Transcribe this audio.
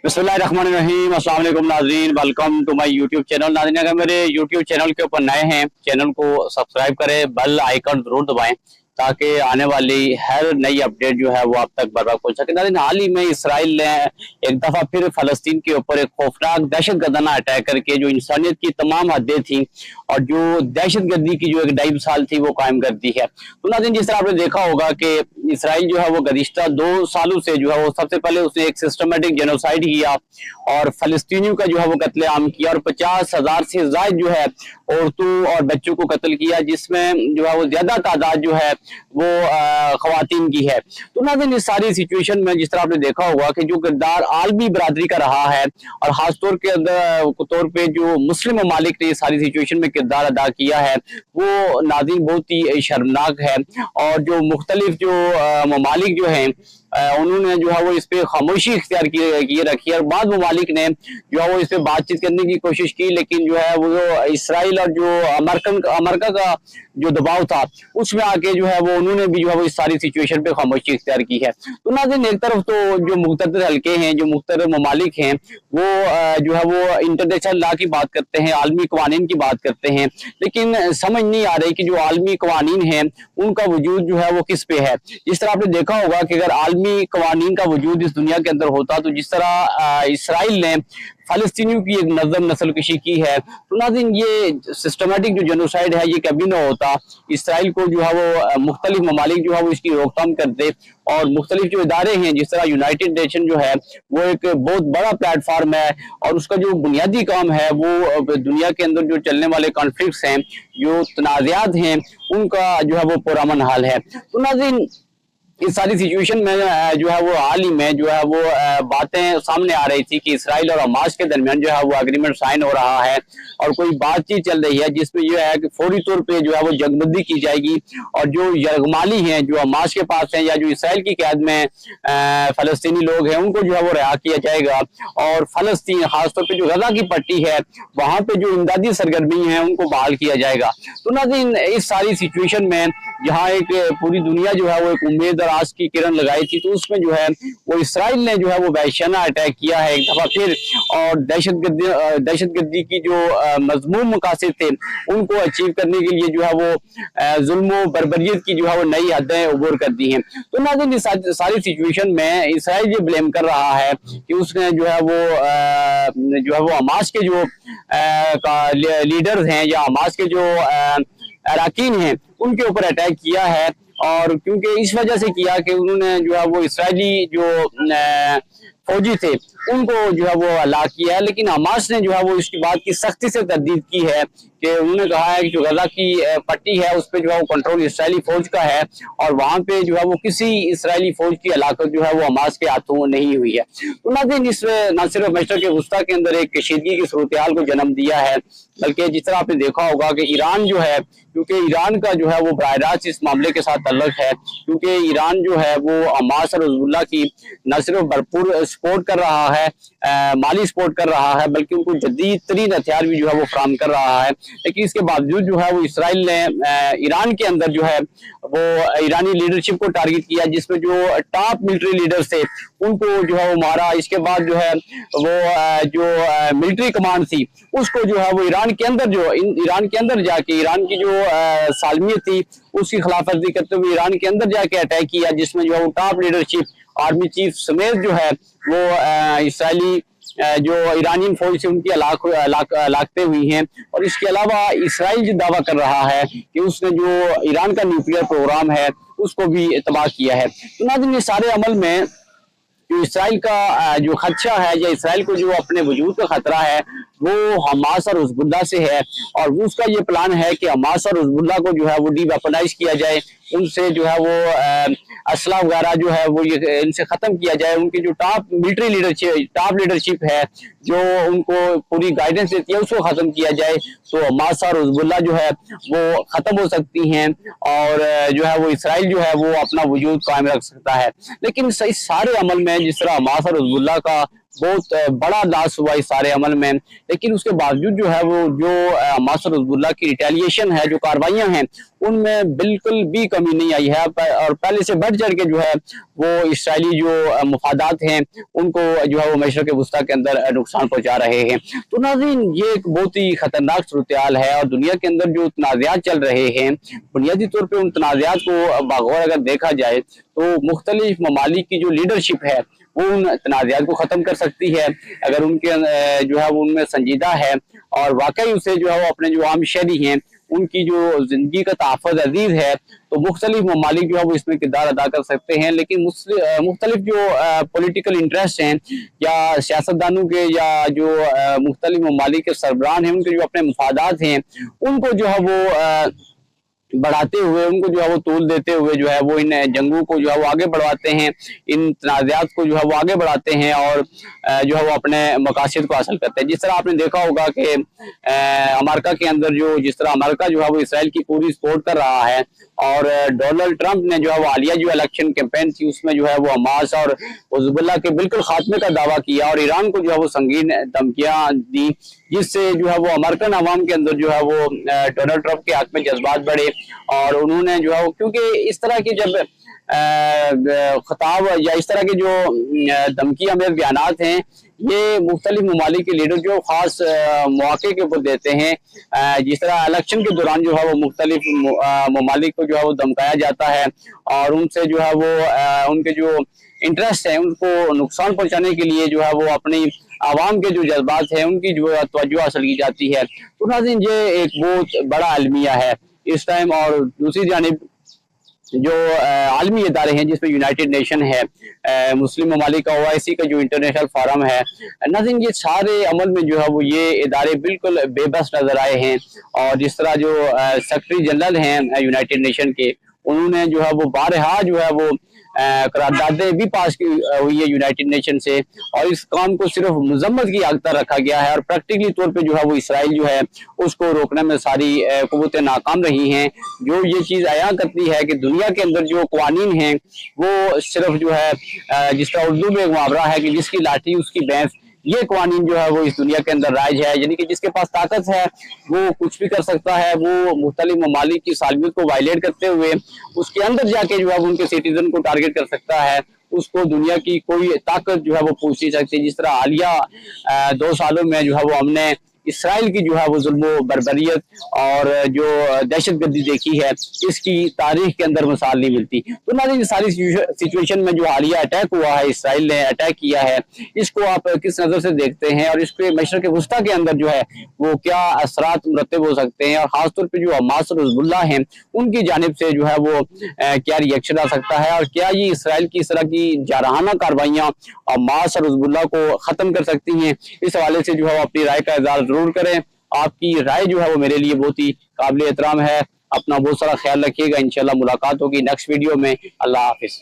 बिस्मिल्लाहिर्रहमानिर्रहीम। अस्सलाम वालेकुम नाज़रीन, welcome to my YouTube channel. नाज़रीन, अगर मेरे यूट्यूब चैनल के ऊपर नए हैं, चैनल को सब्सक्राइब करें, बेल आइकन जरूर दबाएं ताकि आने वाली हर नई अपडेट जो है वो आप तक बर वक्त पहुंच सके। नाज़रीन, हाल ही में इसराइल ने एक दफा फिर फलस्तीन के ऊपर एक खौफनाक दहशतगर्दाना अटैक करके जो इंसानियत की तमाम हदें थी और जो दहशतगर्दी की जो एक नई मिसाल थी वो कायम कर दी है। तो नाज़रीन, जिस तरह आपने देखा होगा कि इसराइल जो है वो गुज़िश्ता 2 सालों से जो है वो सबसे पहले उसने एक सिस्टमेटिक जेनोसाइड किया और फलस्तीनियों का जो है वो कत्लेआम किया और 50,000 से ज्यादा जो है औरतों और बच्चों को कत्ल किया, जिसमें जो है वो ज्यादा तादाद जो है वो खवातीन की है। तो नाज़रीन, इस सारी सिचुएशन में जिस तरह आपने देखा होगा कि जो किरदार आलमी बरादरी का रहा है और खासतौर के तौर पे जो मुस्लिम ममालिक ने सारी सिचुएशन में किरदार अदा किया है वो नाज़रीन बहुत ही शर्मनाक है। और जो मुख्तलिफ जो ममालिक जो हैं उन्होंने जो है वो इस पे खामोशी इख्तियार किए रखी है और बाद ममालिक ने जो है वो इस पे बातचीत करने की कोशिश की, लेकिन जो है वो इसराइल और जो अमेरिका का जो दबाव था उसमें आके जो है वो उन्होंने भी जो है वो इस सारी सिचुएशन पे खामोशी इख्तियार की है। तो नाज़रीन, एक तरफ तो जो मुख्तलिफ हल्के हैं, जो मुख्तलिफ ममालिक हैं, वो जो है वो इंटरनेशनल लॉ की बात करते हैं, आलमी कवानीन की बात करते हैं, लेकिन समझ नहीं आ रही कि जो आलमी कवानीन हैं उनका वजूद जो है वो किस पे है। जिस तरह आपने देखा होगा कि अगर आलमी कवानीन का वजूद इस दुनिया के अंदर होता तो जिस तरह इसराइल ने फलस्तीनियों की एक नस्लकशी की है, तो नाज़रीन ये सिस्टमेटिक जो जेनोसाइड है ये कभी ना होता। इसराइल को जो है वो मुख्तलिफ ममालिक जो है वो इसकी रोकथाम करते और मुख्तलिफ जो इदारे हैं जिस तरह यूनाइटेड नेशन जो है वो एक बहुत बड़ा प्लेटफॉर्म है और उसका जो बुनियादी काम है वो दुनिया के अंदर जो चलने वाले कॉन्फ्लिक्ट्स हैं, जो तनाज़ात हैं, उनका जो है वो पुरअमन हाल है। तो नाज़रीन, इस सारी सिचुएशन में जो है वो हाल ही में जो है वो बातें सामने आ रही थी कि इसराइल और हमास के दरमियान जो है वो एग्रीमेंट साइन हो रहा है और कोई बातचीत चल रही है जिसमें जो है कि फौरी तौर पे जो है वो जंगबंदी की जाएगी और जो यरगमाली हैं जो हमास के पास हैं या जो इसराइल की कैद में फलस्तीनी लोग हैं उनको जो है वो रिहा किया जाएगा और फलस्तीन खासतौर पर जो गजा की पट्टी है वहां पे जो इमदादी सरगर्मी है उनको बहाल किया जाएगा। तो नाज़रीन, इस सारी सिचुएशन में जहाँ एक पूरी दुनिया जो है वो एक उम्मीद और आस की किरण लगाई थी, तो उसमें जो है वो इसराइल ने जो है वो वहशियाना अटैक किया है एक दफा फिर और दहशतगर्दी की जो मजमूम मकासद थे उनको अचीव करने के लिए जो है वो जुल्म बर्बरियत की जो है वो नई हदें उबूर कर दी हैं। तो नाज़रीन, इस सारी सिचुएशन में इसराइल ये ब्लेम कर रहा है कि उसने जो है वो हमास के जो लीडर्स हैं या हमास के जो अराकीन हैं उनके ऊपर अटैक किया है और क्योंकि इस वजह से किया कि उन्होंने जो है वो इसराइली जो फौजी थे उनको जो है वो हलाक किया है, लेकिन हमास ने जो है वो इसकी बात की सख्ती से तरदीद की है कि उन्होंने कहा है कि जो गजा की पट्टी है उस पर जो है वो कंट्रोल इसराइली फौज का है और वहां पे जो है वो किसी इसराइली फौज की हलाकत जो है वो हमास के हाथों नहीं हुई है। तो नाज़रीन, इसमें न सिर्फ मशरक़ वस्ता के अंदर एक कशीदगी की सूरत हाल को जन्म दिया है, बल्कि जिस तरह आपने देखा होगा कि ईरान जो है, क्योंकि ईरान का जो है वो बराह रास्त इस मामले के साथ तल्लुक है, क्योंकि ईरान जो है वो हमास और हिज़्बुल्लाह की न सिर्फ भरपूर सपोर्ट कर रहा है, माली सपोर्ट कर रहा है, बल्कि उनको जदीद तरीन हथियार भी जो है वो फराहम कर रहा है। लेकिन इसके बावजूद जो है वो इसराइल ने ईरान के अंदर जो है वो ईरानी लीडरशिप को टारगेट किया, जिसमें जो टॉप मिलिट्री लीडर्स थे उनको जो है वो मारा। इसके बाद जो है वो जो मिलिट्री कमांड थी उसको जो है वो ईरान के अंदर जाके ईरान की जो सालमियत थी उसकी खिलाफ वर्जी करते हुए ईरान के अंदर जाके अटैक किया, जिसमें जो है वो टॉप लीडरशिप आर्मी चीफ समेत जो है वो इसराइली जो ईरानी फौज से उनकी हलाकतें हुई हैं। और इसके अलावा इसराइल जो दावा कर रहा है कि उसने जो ईरान का न्यूक्लियर प्रोग्राम है उसको भी तबाह किया है। तो नाज़रीन, ये सारे अमल में जो इसराइल का जो खदशा है या इसराइल को जो अपने वजूद का खतरा है वो हमास और हिज़्बुल्लाह से है और उसका ये प्लान है कि हमास और हिज़्बुल्लाह को जो है वो डीवेपनाइज किया जाए, उनसे जो है वो असला वगैरह जो है वो ये इनसे खत्म किया जाए। उनकी जो टॉप लीडरशिप है जो उनको पूरी गाइडेंस देती है उसको खत्म किया जाए, तो हमास और हिज़्बुल्लाह जो है वो खत्म हो सकती हैं और जो है वो इसराइल जो है वो अपना वजूद कायम रख सकता है। लेकिन इस सारे अमल में जिस तरह हमास और हिज़्बुल्लाह का बहुत बड़ा लॉस हुआ इस सारे अमल में। लेकिन उसके बावजूद जो है वो जो हमास और हिजबुल्लाह की रिटेलिएशन है, जो कार्रवाइयां हैं, उनमें बिल्कुल भी कमी नहीं आई है और पहले से बढ़ चढ़ के जो है वो इसराइली जो मुफादात हैं उनको जो है वो मशरक़ वस्ता के अंदर नुकसान पहुंचा रहे हैं। तो नाज़रीन, ये एक बहुत ही खतरनाक सूरत-ए-हाल है और दुनिया के अंदर जो तनाज़ात चल रहे हैं, बुनियादी तौर पर उन तनाज़ात को बगौर अगर देखा जाए तो मुख्तलिफ ममालिक की जो लीडरशिप है वो उन तनाज़ात को ख़त्म कर सकती है अगर उनके जो है वो उनमें संजीदा है और वाकई उसे जो है वो अपने जो आम शहरी हैं उनकी जो जिंदगी का तहफ़्फ़ुज़ अजीज है, तो मुख्तलिफ ममालिक जो है वो इसमें किरदार अदा कर सकते हैं। लेकिन मुख्तलिफ जो पॉलिटिकल इंटरेस्ट हैं या सियासतदानों के या जो मुख्तलिफ ममालिक के सरबराह हैं, उनके जो अपने मुफादात हैं, उनको जो है वो बढ़ाते हुए, उनको जो है वो तूल देते हुए जो है वो इन जंगों को जो है वो आगे बढ़वाते हैं, इन तनाज़ात को जो है वो आगे बढ़ाते हैं और जो है वो अपने मकासद को हासिल करते हैं। जिस तरह आपने देखा होगा कि अमेरिका के अंदर जिस तरह अमेरिका जो है वो इसराइल की पूरी सपोर्ट कर रहा है और डोनाल्ड ट्रंप ने जो है वो हालिया जो इलेक्शन कैंपेन थी उसमें जो है वो हमास और हिजबुल्लाह के बिल्कुल खात्मे का दावा किया और ईरान को जो है वो संगीन धमकियां दी, जिससे जो है वो अमेरिकन अवाम के अंदर जो है वो डोनाल्ड ट्रंप के हक में जज्बात बढ़े और उन्होंने जो है वो, क्योंकि इस तरह की जब खिताब या इस तरह के जो धमकी हमें बयानात हैं, ये मुख्तलिफ ममालिक के लीडर जो खास मौके के ऊपर देते हैं। जिस तरह इलेक्शन के दौरान जो है वो मुख्तलिफ ममालिक को जो है वो धमकाया जाता है और उनसे जो है वो उनके जो इंटरेस्ट है उनको नुकसान पहुंचाने के लिए जो है वो अपनी आवाम के जो जज्बात हैं उनकी जो तवज्जो हासिल की जाती है। तो नाज़रीन, ये एक बहुत बड़ा अलमिया है इस टाइम। और दूसरी जानिब जो आलमी इदारे हैं जिसमें यूनाइटेड नेशन है, मुस्लिम ममालिक का OIC का जो इंटरनेशनल फोरम है, नाज़रीन, ये सारे अमल में जो है वो ये इदारे बिल्कुल बेबस नजर आए हैं। और जिस तरह जो सेक्रेटरी जनरल हैं यूनाइटेड नेशन के, उन्होंने जो है वो बारहा जो है वो करारदादें भी पास की हुई है यूनाइटेड नेशन से और इस काम को सिर्फ मजम्मत की हद तक रखा गया है और प्रैक्टिकली तौर पे जो है वो इसराइल जो है उसको रोकने में सारी कुव्वतें नाकाम रही हैं। जो ये चीज़ आया करती है कि दुनिया के अंदर जो कवानीन हैं वो सिर्फ जो है जिस तरह उर्दू में एक मुहावरा है कि जिसकी लाठी उसकी भैंस, ये कवानीन जो है वो इस दुनिया के अंदर राज है। यानी कि जिसके पास ताकत है वो कुछ भी कर सकता है, वो मुख्तलिफ ममालिक की सालमियत को वायलेट करते हुए उसके अंदर जाके जो है वो उनके सिटीजन को टारगेट कर सकता है। उसको दुनिया की कोई ताकत जो है वो पूछ नहीं सकती। जिस तरह हालिया 2 सालों में जो है वो हमने इसराइल की जो है वो जुल्म बर्बरियत और जो दहशतगर्दी देखी है, इसकी तारीख के अंदर मिसाल नहीं मिलती। तो नाज़रीन, सारी सिचुएशन में जो हालिया अटैक हुआ है, इसराइल ने अटैक किया है, इसको आप किस नज़र से देखते हैं और इसके मशरक़ वस्ता के अंदर जो है वो क्या असरात मुरतब हो सकते हैं और खासतौर पर जो हमास और हिजबुल्लाह हैं उनकी जानिब से जो है वो क्या रिएक्शन आ सकता है और क्या ये इसराइल की इस तरह की जारहाना कार्रवाइयाँ हमास और हिजबुल्लाह को ख़त्म कर सकती हैं? इस हवाले से जो है वो अपनी राय का इज़हार जरूर करें। आपकी राय जो है वो मेरे लिए बहुत ही काबिल एहतराम है। अपना बहुत सारा ख्याल रखिएगा। इंशाल्लाह मुलाकात होगी नेक्स्ट वीडियो में। अल्लाह हाफिज।